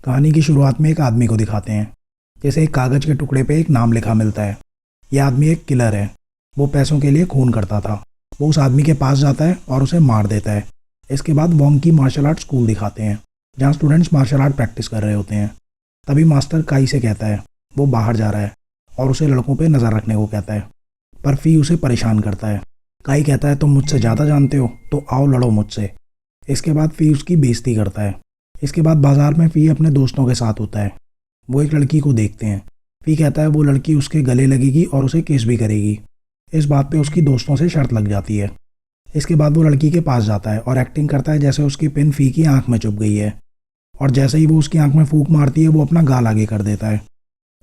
कहानी की शुरुआत में एक आदमी को दिखाते हैं। जैसे एक कागज़ के टुकड़े पे एक नाम लिखा मिलता है। यह आदमी एक किलर है। वो पैसों के लिए खून करता था। वो उस आदमी के पास जाता है और उसे मार देता है। इसके बाद वोंग की मार्शल आर्ट स्कूल दिखाते हैं, जहाँ स्टूडेंट्स मार्शल आर्ट प्रैक्टिस कर रहे होते हैं। तभी मास्टर काई से कहता है वो बाहर जा रहा है और उसे लड़कों पर नज़र रखने को कहता है, पर फी उसे परेशान करता है। काई कहता है तुम मुझसे ज़्यादा जानते हो तो आओ लड़ो मुझसे। इसके बाद फी उसकी बेइज्जती करता है। इसके बाद बाजार में फी अपने दोस्तों के साथ होता है। वो एक लड़की को देखते हैं। फी कहता है वो लड़की उसके गले लगेगी और उसे किस भी करेगी। इस बात पे उसकी दोस्तों से शर्त लग जाती है। इसके बाद वो लड़की के पास जाता है और एक्टिंग करता है जैसे उसकी पिन फी की आंख में चुभ गई है, और जैसे ही वो उसकी आंख में फूंक मारती है वो अपना गाल आगे कर देता है।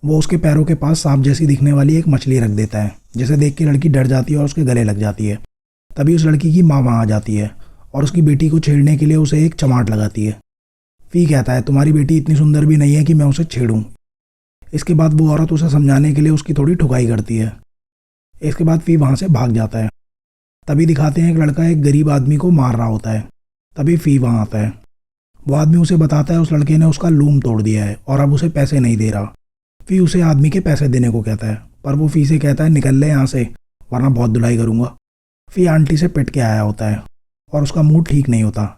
वो उसके पैरों के पास सांप जैसी दिखने वाली एक मछली रख देता है, जिसे देख के लड़की डर जाती है और उसके गले लग जाती है। तभी उस लड़की की माँ वहाँ आ जाती है और उसकी बेटी को छेड़ने के लिए उसे एक चमाट लगाती है। फी कहता है तुम्हारी बेटी इतनी सुंदर भी नहीं है कि मैं उसे छेड़ूं। इसके बाद वो औरत उसे समझाने के लिए उसकी थोड़ी ठुकाई करती है। इसके बाद फी वहाँ से भाग जाता है। तभी दिखाते हैं एक लड़का एक गरीब आदमी को मार रहा होता है। तभी फी वहाँ आता है। वो आदमी उसे बताता है उस लड़के ने उसका लूम तोड़ दिया है और अब उसे पैसे नहीं दे रहा। फी उसे आदमी के पैसे देने को कहता है, पर वो फी से कहता है निकल ले यहाँ से, वरना बहुत धुलाई करूँगा। फी आंटी से पिट के आया होता है और उसका मूड ठीक नहीं होता।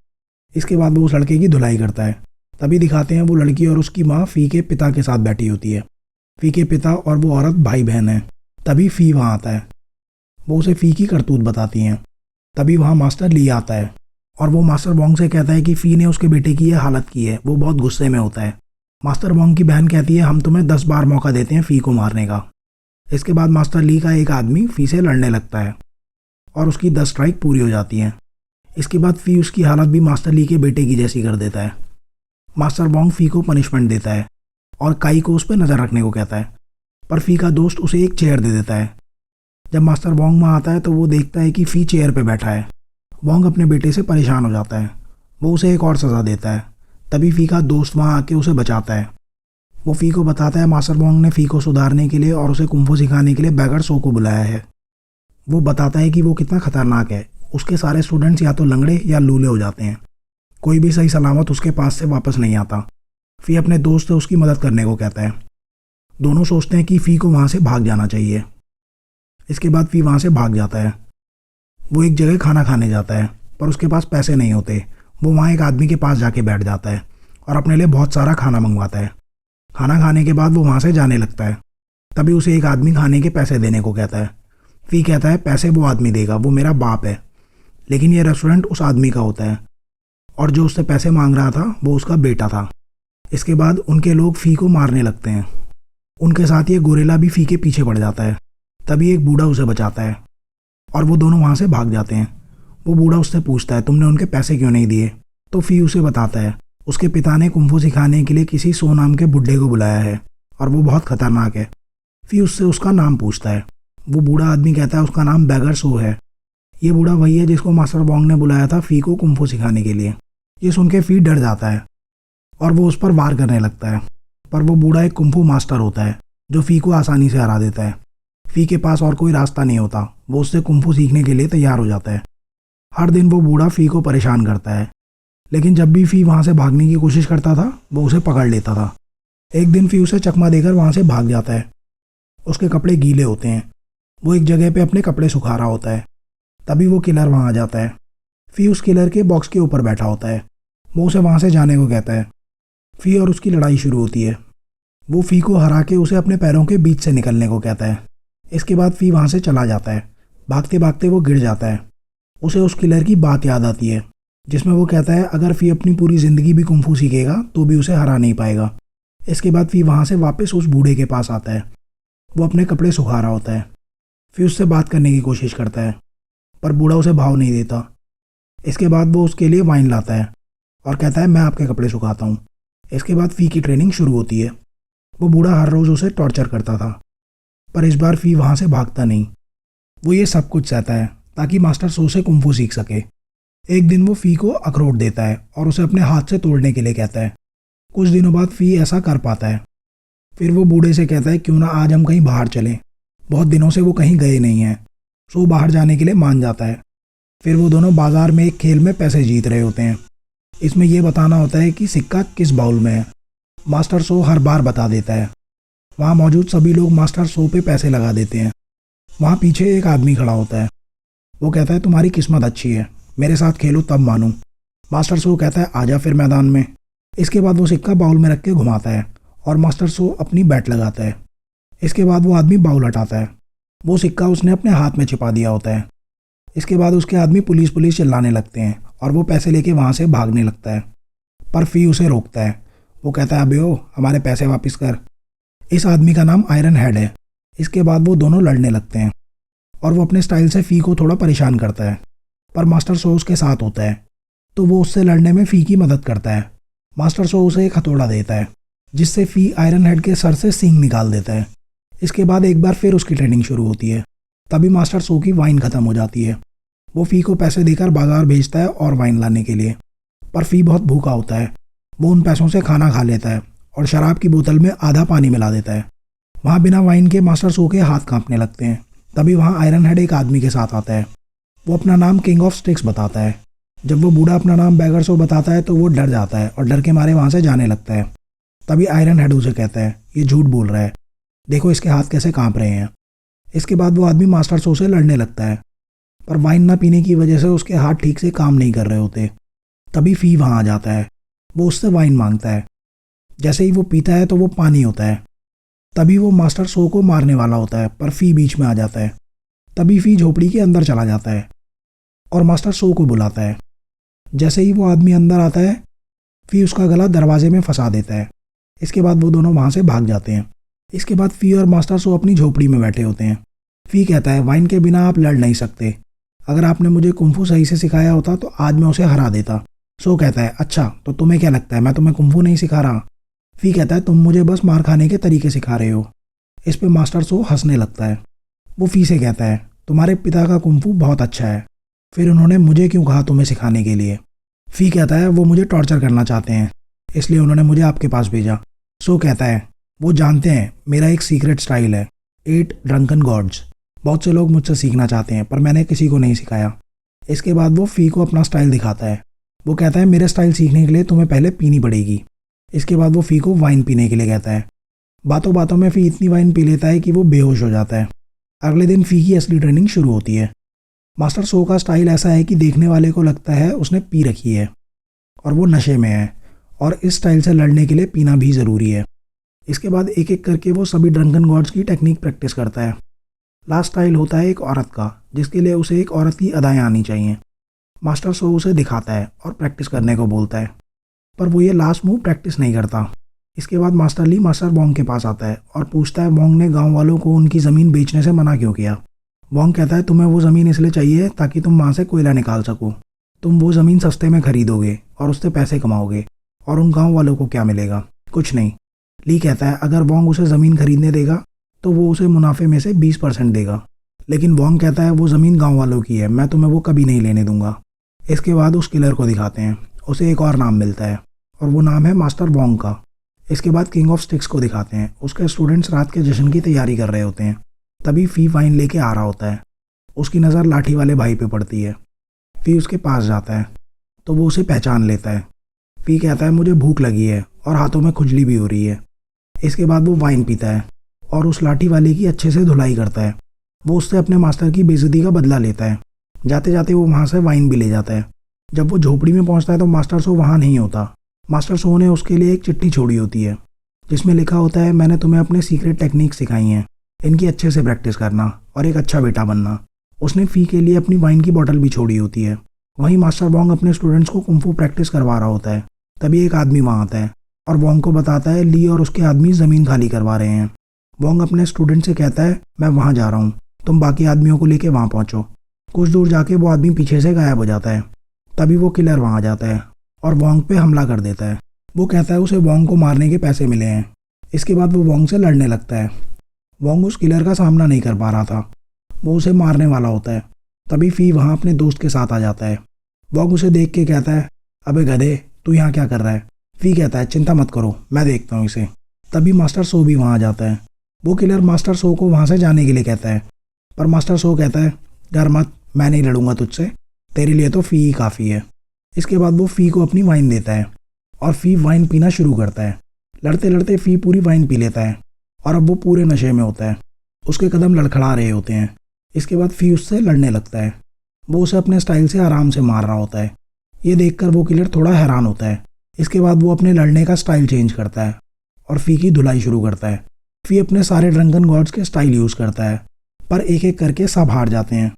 इसके बाद वो उस लड़के की धुलाई करता है। तभी दिखाते हैं वो लड़की और उसकी माँ फी के पिता के साथ बैठी होती है। फी के पिता और वो औरत भाई बहन हैं। तभी फी वहाँ आता है। वो उसे फी की करतूत बताती हैं। तभी वहाँ मास्टर ली आता है और वो मास्टर वोंग से कहता है कि फी ने उसके बेटे की यह हालत की है। वो बहुत गुस्से में होता है। मास्टर वोंग की बहन कहती है हम तुम्हें 10 बार मौका देते हैं फी को मारने का। इसके बाद मास्टर ली का एक आदमी फी से लड़ने लगता है और उसकी 10 स्ट्राइक पूरी हो जाती हैं। इसके बाद फी उसकी हालत भी मास्टर ली के बेटे की जैसी कर देता है। मास्टर वोंग फी को पनिशमेंट देता है और काई को उस पर नज़र रखने को कहता है, पर फी का दोस्त उसे एक चेयर दे देता है। जब मास्टर वोंग वहाँ आता है तो वो देखता है कि फी चेयर पे बैठा है। वोंग अपने बेटे से परेशान हो जाता है। वो उसे एक और सज़ा देता है। तभी फी का दोस्त वहाँ आके उसे बचाता है। वो फी को बताता है मास्टर वोंग ने फी को सुधारने के लिए और उसे कुंफू सिखाने के लिए बैगर शो को बुलाया है। वो बताता है कि वो कितना खतरनाक है। उसके सारे स्टूडेंट्स या तो लंगड़े या लूले हो जाते हैं। कोई भी सही सलामत उसके पास से वापस नहीं आता। फी अपने दोस्त से उसकी मदद करने को कहता है। दोनों सोचते हैं कि फी को वहाँ से भाग जाना चाहिए। इसके बाद फी वहाँ से भाग जाता है। वो एक जगह खाना खाने जाता है, पर उसके पास पैसे नहीं होते। वो वहाँ एक आदमी के पास जाके बैठ जाता है और अपने लिए बहुत सारा खाना मंगवाता है। खाना खाने के बाद वो वहाँ से जाने लगता है। तभी उसे एक आदमी खाने के पैसे देने को कहता है। फी कहता है पैसे वो आदमी देगा, वो मेरा बाप है। लेकिन ये रेस्टोरेंट उस आदमी का होता है और जो उससे पैसे मांग रहा था वो उसका बेटा था। इसके बाद उनके लोग फी को मारने लगते हैं। उनके साथ ये गोरेला भी फी के पीछे पड़ जाता है। तभी एक बूढ़ा उसे बचाता है और वो दोनों वहाँ से भाग जाते हैं। वो बूढ़ा उससे पूछता है तुमने उनके पैसे क्यों नहीं दिए? तो फी उसे बताता है उसके पिता ने कुंफू सिखाने के लिए किसी सो नाम के बुड्ढे को बुलाया है और वो बहुत खतरनाक है। फी उससे उसका नाम पूछता है। वो बूढ़ा आदमी कहता है उसका नाम बैगर शो है। ये बूढ़ा वही है जिसको मास्टर वोंग ने बुलाया था फी को कुंफू सिखाने के लिए। ये सुन के फी डर जाता है और वो उस पर वार करने लगता है, पर वो बूढ़ा एक कुंफू मास्टर होता है जो फी को आसानी से हरा देता है। फी के पास और कोई रास्ता नहीं होता। वो उससे कुंफू सीखने के लिए तैयार हो जाता है। हर दिन वो बूढ़ा फी को परेशान करता है, लेकिन जब भी फी वहाँ से भागने की कोशिश करता था वो उसे पकड़ लेता था। एक दिन फी उसे चकमा देकर वहाँ से भाग जाता है। उसके कपड़े गीले होते हैं। वो एक जगह पे अपने कपड़े सुखा रहा होता है। तभी वो किलर वहाँ आ जाता है। फी उस किलर के बॉक्स के ऊपर बैठा होता है। वो उसे वहाँ से जाने को कहता है। फी और उसकी लड़ाई शुरू होती है। वो फी को हरा के उसे अपने पैरों के बीच से निकलने को कहता है। इसके बाद फी वहाँ से चला जाता है। भागते भागते वो गिर जाता है। उसे उस किलर की बात याद आती है जिसमें वो कहता है अगर फी अपनी पूरी ज़िंदगी भी कुंफू सीखेगा तो भी उसे हरा नहीं पाएगा। इसके बाद फी वहाँ से वापस उस बूढ़े के पास आता है। वो अपने कपड़े सुखा रहा होता है। फी उससे बात करने की कोशिश करता है, पर बूढ़ा उसे भाव नहीं देता। इसके बाद वो उसके लिए वाइन लाता है और कहता है मैं आपके कपड़े सुखाता हूँ। इसके बाद फी की ट्रेनिंग शुरू होती है। वो बूढ़ा हर रोज़ उसे टॉर्चर करता था, पर इस बार फी वहाँ से भागता नहीं। वो ये सब कुछ चाहता है ताकि मास्टर सो से कुंफू सीख सके। एक दिन वो फी को अखरोट देता है और उसे अपने हाथ से तोड़ने के लिए कहता है। कुछ दिनों बाद फी ऐसा कर पाता है। फिर वो बूढ़े से कहता है क्यों ना आज हम कहीं बाहर चलें। बहुत दिनों से वो कहीं गए नहीं हैं। सो बाहर जाने के लिए मान जाता है। फिर वो दोनों बाजार में एक खेल में पैसे जीत रहे होते हैं। इसमें यह बताना होता है कि सिक्का किस बाउल में है। मास्टर सो हर बार बता देता है। वहाँ मौजूद सभी लोग मास्टर सो पे पैसे लगा देते हैं। वहाँ पीछे एक आदमी खड़ा होता है। वो कहता है तुम्हारी किस्मत अच्छी है, मेरे साथ खेलो तब मानूं। मास्टर सो कहता है आजा फिर मैदान में। इसके बाद वो सिक्का बाउल में रख के घुमाता है और मास्टर सो अपनी बैट लगाता है। इसके बाद वो आदमी बाउल हटाता है। वो सिक्का उसने अपने हाथ में छिपा दिया होता है। इसके बाद उसके आदमी पुलिस पुलिस चिल्लाने लगते हैं और वो पैसे लेके वहाँ से भागने लगता है, पर फी उसे रोकता है। वो कहता है अबे ओ हमारे पैसे वापस कर। इस आदमी का नाम आयरन हेड है। इसके बाद वो दोनों लड़ने लगते हैं और वो अपने स्टाइल से फ़ी को थोड़ा परेशान करता है, पर मास्टर सो उसके साथ होता है तो वो उससे लड़ने में फ़ी की मदद करता है। मास्टर सो उसे एक हथौड़ा देता है जिससे फ़ी आयरन हेड के सर से सींग निकाल देता है। इसके बाद एक बार फिर उसकी ट्रेनिंग शुरू होती है। तभी मास्टर सो की वाइन ख़त्म हो जाती है। वो फ़ी को पैसे देकर बाजार भेजता है और वाइन लाने के लिए, पर फ़ी बहुत भूखा होता है। वो उन पैसों से खाना खा लेता है और शराब की बोतल में आधा पानी मिला देता है। वहाँ बिना वाइन के मास्टर सो के हाथ कांपने लगते हैं। तभी वहाँ आयरन हेड एक आदमी के साथ आता है। वो अपना नाम किंग ऑफ स्टिक्स बताता है। जब वो बूढ़ा अपना नाम बैगर सो बताता है तो वो डर जाता है और डर के मारे वहाँ से जाने लगता है। तभी आयरन हेड उसे कहता है ये झूठ बोल रहा है, देखो इसके हाथ कैसे कांप रहे हैं। इसके बाद वो आदमी मास्टर सो से लड़ने लगता है, पर वाइन ना पीने की वजह से उसके हाथ ठीक से काम नहीं कर रहे होते। तभी फ़ी वहाँ आ जाता है। वो उससे वाइन मांगता है। जैसे ही वो पीता है तो वो पानी होता है। तभी वो मास्टर सो को मारने वाला होता है, पर फ़ी बीच में आ जाता है। तभी फ़ी झोपड़ी के अंदर चला जाता है और मास्टर सो को बुलाता है। जैसे ही वो आदमी अंदर आता है, फ़ी उसका गला दरवाजे में फंसा देता है। इसके बाद वो दोनों वहाँ से भाग जाते हैं। इसके बाद फ़ी और मास्टर सो अपनी झोपड़ी में बैठे होते हैं। फ़ी कहता है वाइन के बिना आप लड़ नहीं सकते। अगर आपने मुझे कुंफू सही से सिखाया होता तो आज मैं उसे हरा देता। सो कहता है अच्छा तो तुम्हें क्या लगता है मैं तुम्हें कुंफू नहीं सिखा रहा। फ़ी कहता है तुम मुझे बस मार खाने के तरीके सिखा रहे हो। इस पे मास्टर सो हंसने लगता है। वो फ़ी से कहता है तुम्हारे पिता का कुंफू बहुत अच्छा है, फिर उन्होंने मुझे क्यों कहा तुम्हें सिखाने के लिए। फ़ी कहता है वो मुझे टॉर्चर करना चाहते हैं, इसलिए उन्होंने मुझे आपके पास भेजा। सो कहता है वो जानते हैं मेरा एक सीक्रेट स्टाइल है, 8 ड्रंकन गॉड्स। बहुत से लोग मुझसे सीखना चाहते हैं पर मैंने किसी को नहीं सिखाया। इसके बाद वो फ़ी को अपना स्टाइल दिखाता है। वो कहता है मेरे स्टाइल सीखने के लिए तुम्हें पहले पीनी पड़ेगी। इसके बाद वो फ़ी को वाइन पीने के लिए कहता है। बातों बातों में फ़ी इतनी वाइन पी लेता है कि वो बेहोश हो जाता है। अगले दिन फ़ी की असली ट्रेनिंग शुरू होती है। मास्टर सो का स्टाइल ऐसा है कि देखने वाले को लगता है उसने पी रखी है और वो नशे में है, और इस स्टाइल से लड़ने के लिए पीना भी ज़रूरी है। इसके बाद एक एक करके वो सभी ड्रंकन गॉड्स की टेक्निक प्रैक्टिस करता है। लास्ट स्टाइल होता है एक औरत का, जिसके लिए उसे एक औरत की अदाएँ आनी चाहिए। मास्टर सो उसे दिखाता है और प्रैक्टिस करने को बोलता है, पर वो ये लास्ट मूव प्रैक्टिस नहीं करता। इसके बाद मास्टर ली मास्टर वोंग के पास आता है और पूछता है वोंग ने गांव वालों को उनकी ज़मीन बेचने से मना क्यों किया। वोंग कहता है तुम्हें वो ज़मीन इसलिए चाहिए ताकि तुम वहाँ से कोयला निकाल सको। तुम वो ज़मीन सस्ते में खरीदोगे और उससे पैसे कमाओगे, और उन गाँव वालों को क्या मिलेगा, कुछ नहीं। ली कहता है अगर वोंग उसे ज़मीन खरीदने देगा तो वो उसे मुनाफे में से 20% देगा, लेकिन वोंग कहता है वो ज़मीन गाँव वालों की है, मैं तुम्हें वो कभी नहीं लेने दूंगा। इसके बाद उस किलर को दिखाते हैं। उसे एक और नाम मिलता है और वो नाम है मास्टर वोंग का। इसके बाद किंग ऑफ स्टिक्स को दिखाते हैं। उसके स्टूडेंट्स रात के जश्न की तैयारी कर रहे होते हैं। तभी फ़ी वाइन लेके आ रहा होता है। उसकी नज़र लाठी वाले भाई पे पड़ती है। फ़ी उसके पास जाता है तो वो उसे पहचान लेता है। फ़ी कहता है मुझे भूख लगी है और हाथों में खुजली भी हो रही है। इसके बाद वो वाइन पीता है और उस लाठी वाले की अच्छे से धुलाई करता है। वो उससे अपने मास्टर की बेइज्जती का बदला लेता है। जाते जाते वो वहाँ से वाइन भी ले जाता है। जब वो झोपड़ी में पहुँचता है तो मास्टर सो वहाँ नहीं होता। मास्टर सो ने उसके लिए एक चिट्ठी छोड़ी होती है जिसमें लिखा होता है मैंने तुम्हें अपने सीक्रेट टेक्निक सिखाई हैं, इनकी अच्छे से प्रैक्टिस करना और एक अच्छा बेटा बनना। उसने फ़ी के लिए अपनी वाइन की बोतल भी छोड़ी होती है। वहीं मास्टर वोंग अपने स्टूडेंट्स को कुंफू प्रैक्टिस करवा रहा होता है। तभी एक आदमी वहाँ आता है और वोंग को बताता है ली और उसके आदमी ज़मीन खाली करवा रहे हैं। वोंग अपने स्टूडेंट से कहता है मैं वहाँ जा रहा हूँ, तुम बाकी आदमियों को लेके वहाँ पहुँचो। कुछ दूर जाके वो आदमी पीछे से गायब हो जाता है। तभी वो किलर वहाँ आ जाता है और वोंग पे हमला कर देता है। वो कहता है उसे वोंग को मारने के पैसे मिले हैं। इसके बाद वो वोंग से लड़ने लगता है। वोंग उस किलर का सामना नहीं कर पा रहा था, वो उसे मारने वाला होता है। तभी फ़ी वहाँ अपने दोस्त के साथ आ जाता है। वोंग उसे देख के कहता है अबे गधे तू यहाँ क्या कर रहा है। फ़ी कहता है चिंता मत करो मैं देखता हूँ इसे। तभी मास्टर सो भी वहाँ आ जाता है। वो किलर मास्टर सो को वहाँ से जाने के लिए कहता है, पर मास्टर सो कहता है डर मत, मैं नहीं लड़ूंगा तुझसे, तेरे लिए तो फ़ी ही काफ़ी है। इसके बाद वो फ़ी को अपनी वाइन देता है और फ़ी वाइन पीना शुरू करता है। लड़ते लड़ते फी पूरी वाइन पी लेता है और अब वो पूरे नशे में होता है। उसके कदम लड़खड़ा रहे होते हैं। इसके बाद फी उससे लड़ने लगता है। वो उसे अपने स्टाइल से आराम से मार रहा होता है। ये देखकर वो किलर थोड़ा हैरान होता है। इसके बाद वो अपने लड़ने का स्टाइल चेंज करता है और फी की धुलाई शुरू करता है। फी अपने सारे ड्रंकन गॉड्स के स्टाइल यूज़ करता है, पर एक एक करके सब हार जाते हैं।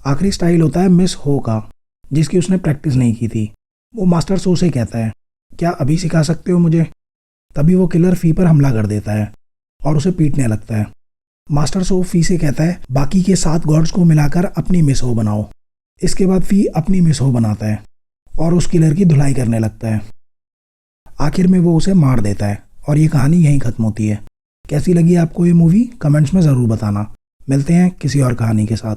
आखिरी स्टाइल होता है मिस हो का, जिसकी उसने प्रैक्टिस नहीं की थी। वो मास्टर सो से कहता है, क्या अभी सिखा सकते हो मुझे? तभी वो किलर फी पर हमला कर देता है और उसे पीटने लगता है। मास्टर सो फी से कहता है, बाकी के 7 गॉड्स को मिलाकर अपनी मिस हो बनाओ। इसके बाद फी अपनी मिस हो बनाता है और उस किलर की धुलाई करने लगता है। आखिर में वो उसे मार देता है और ये कहानी यहीं ख़त्म होती है। कैसी लगी आपको ये मूवी? कमेंट्स में ज़रूर बताना। मिलते हैं किसी और कहानी के साथ।